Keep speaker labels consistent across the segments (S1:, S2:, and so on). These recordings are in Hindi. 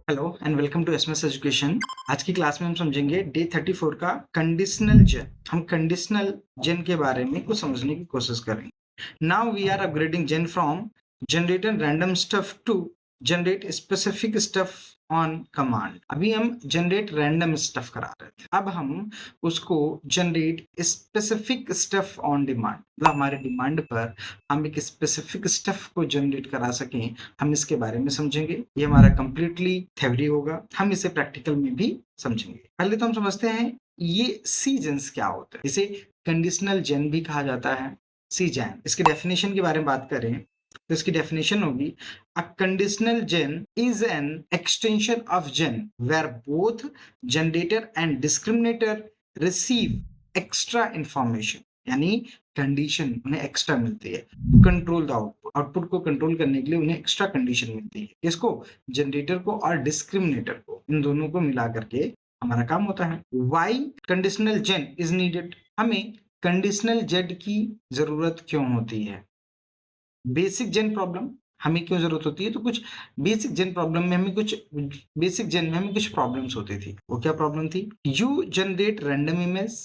S1: Hello and welcome to SMS education. आज की क्लास में हम समझेंगे डे 34 का कंडीशनल जेन। हम कंडीशनल जेन के बारे में कुछ समझने की कोशिश करेंगे। Now we are upgrading GAN from generate random stuff to generate specific stuff on command. अभी हम जनरेट रैंडम स्टफ करा रहे थे, अब हम उसको generate specific stuff on demand, मतलब हमारे डिमांड पर हम एक स्पेसिफिक स्टफ को जनरेट करा सकें, हम इसके बारे में समझेंगे। ये हमारा कंप्लीटली थ्योरी होगा, हम इसे प्रैक्टिकल में भी समझेंगे। पहले तो हम समझते हैं ये सीजन्स क्या होता है। इसे कंडीशनल जेन भी कहा जाता है, सीजन। इसकी डेफिनेशन के बारे में बात करें तो इसकी डेफिनेशन होगी a conditional GAN is an extension of GAN where both generator and discriminator receive extra information, यानी कंडीशन उन्हें एक्स्ट्रा मिलती है। कंट्रोल द आउटपुट, आउटपुट को कंट्रोल करने के लिए उन्हें एक्स्ट्रा कंडीशन मिलती है। किसको? जनरेटर को और डिस्क्रिमिनेटर को, इन दोनों को मिला करके हमारा काम होता है। Why conditional GAN is needed, हमें कंडीशनल जेड की जरूरत क्यों होती है? बेसिक जेन प्रॉब्लम हमें क्यों जरूरत होती है? तो कुछ बेसिक जेन प्रॉब्लम में हमें कुछ बेसिक जेन में हमें कुछ प्रॉब्लम्स होती थी। वो क्या प्रॉब्लम थी? यू जनरेट रैंडम इमेज,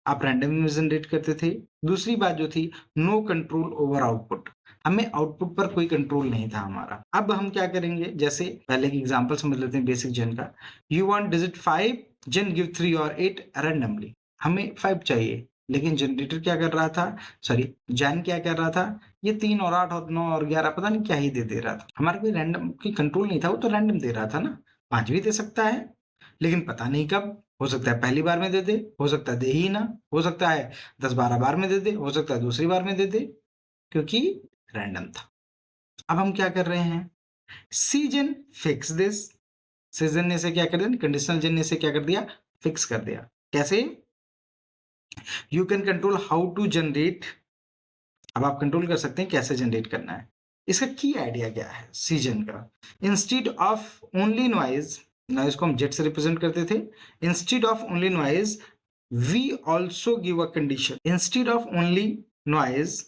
S1: आप रैंडम इमेज जनरेट करते थे। दूसरी बात जो थी, नो कंट्रोल ओवर आउटपुट, हमें आउटपुट पर कोई कंट्रोल नहीं था हमारा। अब हम क्या करेंगे, जैसे पहले की एग्जांपल समझ लेते हैं बेसिक जेन का। You want digit 5, GAN give 3 और 8 रैंडमली। हमें 5 चाहिए, लेकिन जनरेटर क्या कर रहा था, सॉरी जैन क्या कर रहा था, ये 3 और 8 और 9 और 11 पता नहीं क्या ही दे रहा था। हमारा कोई रैंडम की कंट्रोल नहीं था, वो तो रैंडम दे रहा था ना। 5 भी दे सकता है, लेकिन पता नहीं कब। हो सकता है पहली बार में दे दे, हो सकता है दे ही ना, हो सकता है 10-12 बार में दे दे, हो सकता है दूसरी बार में दे दे, क्योंकि रैंडम था। अब हम क्या कर रहे हैं, सीजन फिक्स दिस। सीजन ने इसे क्या कर दिया, कंडीशनल जेन ने इसे क्या कर दिया, फिक्स कर दिया। कैसे? You can control how to generate, अब आप कंट्रोल कर सकते हैं कैसे जनरेट करना है। इसका की आइडिया क्या है सीजन का? Instead of only noise, noise को हम जेट से रिप्रेजेंट करते थे। Instead of only noise we also give a condition. Instead of only noise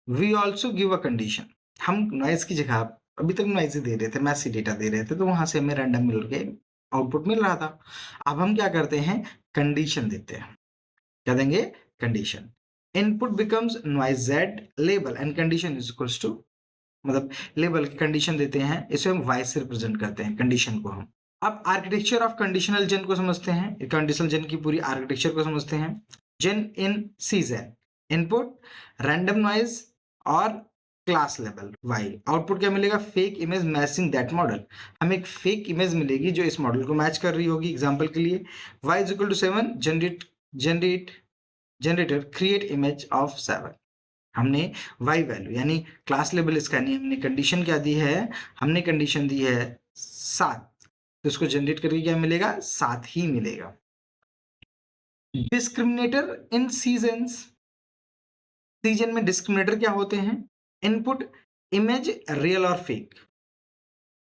S1: we also give a condition. हम नॉइज की जगह, अभी तक नॉइज ही दे रहे थे, मैसी डेटा दे रहे थे, तो वहां से हमें रैंडम मिल के आउटपुट मिल रहा था। अब हम क्या करते हैं, कंडीशन देते हैं। क्या देंगे? Condition. Input becomes noise Z label and condition is equals to, मतलब लेबल की कंडीशन देते हैं, इसे हम वाई से रिप्रेजेंट करते हैं कंडीशन को हम। अब आर्किटेक्चर ऑफ कंडीशनल जेन को समझते हैं, कंडीशनल जेन की पूरी आर्किटेक्चर को समझते हैं। जेन इन सी जेन, इनपुट रैंडम नॉइज और क्लास लेवल वाई। आउटपुट क्या मिलेगा? Fake image matching that model. हमें एक फेक इमेज मिलेगी जो इस मॉडल को मैच कर रही होगी। एग्जांपल के लिए y is equal to 7, generate generator create image of 7। हमने y वैल्यू यानी क्लास लेवल इसका नहीं, हमने कंडीशन क्या दी है, हमने कंडीशन दी है 7, तो इसको जनरेट करके क्या मिलेगा? 7 ही मिलेगा। डिस्क्रिमिनेटर इन सीजन्स, सीजन में डिस्क्रिमिनेटर क्या होते हैं? इनपुट इमेज रियल और फेक।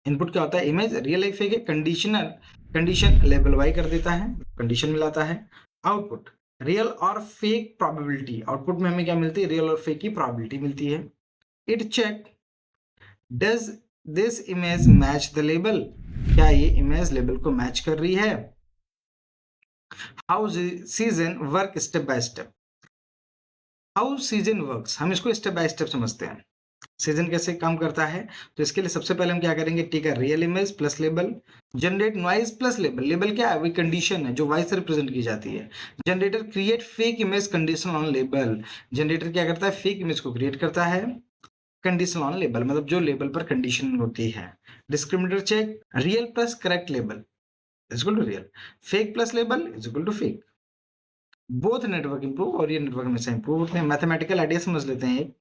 S1: इनपुट क्या होता है? इमेज रियल है फेक है। कंडीशनल कंडीशन लेबल वाई कर देता है, कंडीशन मिलाता है। आउटपुट रियल और फेक प्रोबेबिलिटी, आउटपुट में हमें क्या मिलती है? रियल और फेक की प्रोबेबिलिटी मिलती है। It check does this image match the label, क्या ये इमेज लेबल को मैच कर रही है। How cGAN work step by step, how cGAN works, हम इसको स्टेप बाय स्टेप समझते हैं। सीजन कैसे काम करता है, तो इसके लिए सबसे पहले हम क्या करेंगे, take a real image plus label, generate noise plus label. Label क्या है? वही कंडीशन है जो वाई से रिप्रेजेंट की जाती है। Generator create fake image condition on label, generator क्या करता है? फेक इमेज को क्रिएट करता है कंडीशन ऑन लेबल, मतलब जो लेबल पर कंडीशन होती है। Discriminator check real plus correct label is equal to real, fake plus label is equal to fake. Both network improve, और ये नेटवर्क हमेशा इंप्रूव होते हैं। मैथमेटिकल आइडिया समझ लेते हैं एक,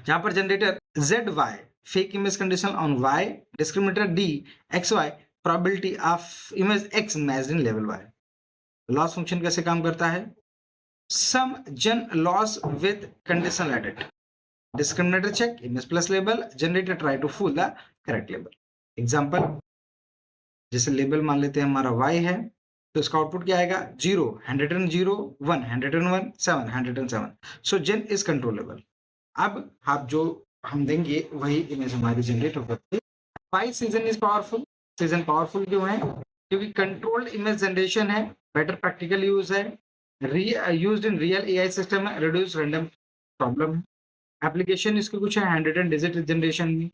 S1: जहां पर generator Z Y fake image condition on Y, discriminator D X Y probability of image X matched in level Y. Loss function कैसे काम करता है? Same GAN loss with conditional added, discriminator check image plus label, generator try to fool the correct label. Example, जैसे लेबल मान लेते हैं हमारा y है, तो इसका आउटपुट क्या आएगा? 0, 100, 1, 101, 7, 107। So GAN is controllable. अब आप जो हम देंगे वही इमेज हमारी जनरेट होकर why cGAN is powerful, cGAN powerful क्यों है? क्योंकि कंट्रोल्ड इमेज जनरेशन है, बेटर प्रैक्टिकल यूज है, used in real AI system है, रिड्यूस रैंडम प्रॉब्लम है। एप्लीकेशन इसके कुछ है, हैंड रिटन डिजिट जनरेशन में,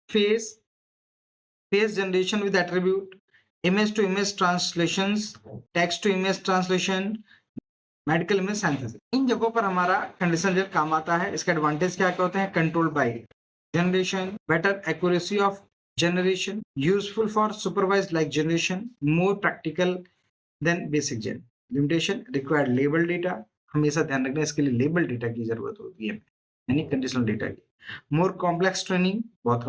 S1: face generation with attribute, image to image translations, text to image translation, medical image synthesis. इन जगहों पर हमारा कंडीशनल जेन काम आता है। इसके एडवांटेज क्या क्या होते हैं? Control by generation, better accuracy of generation, useful for supervised like generation, more practical than basic gen. Limitation, required label data, हमेशा ध्यान रखना इसके लिए लेबल डेटा की जरूरत होती है, यानी कंडीशनल डेटा की। मोर कॉम्प्लेक्स ट्रेनिंग,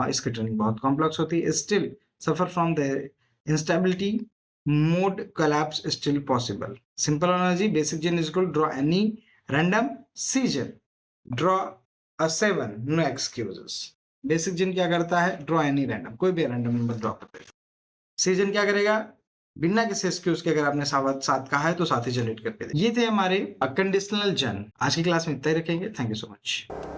S1: इसकी ट्रेनिंग बहुत कॉम्प्लेक्स होती है। Still suffer from the instability, mode collapse still possible. Simple analogy, basic GAN is equal draw any random cGAN, draw a 7, no excuses. Basic GAN क्या करता है? ड्रॉ एनी रैंडम, कोई भी रैंडम नंबर ड्रॉ कर देगा। सीजन क्या करेगा? बिना किसी एक्सक्यूज के अगर आपने साथ कहा है तो साथ ही जनरेट करके दे। ये थे हमारे कंडीशनल जेन। आज की क्लास में इतना ही रखेंगे। Thank you so much.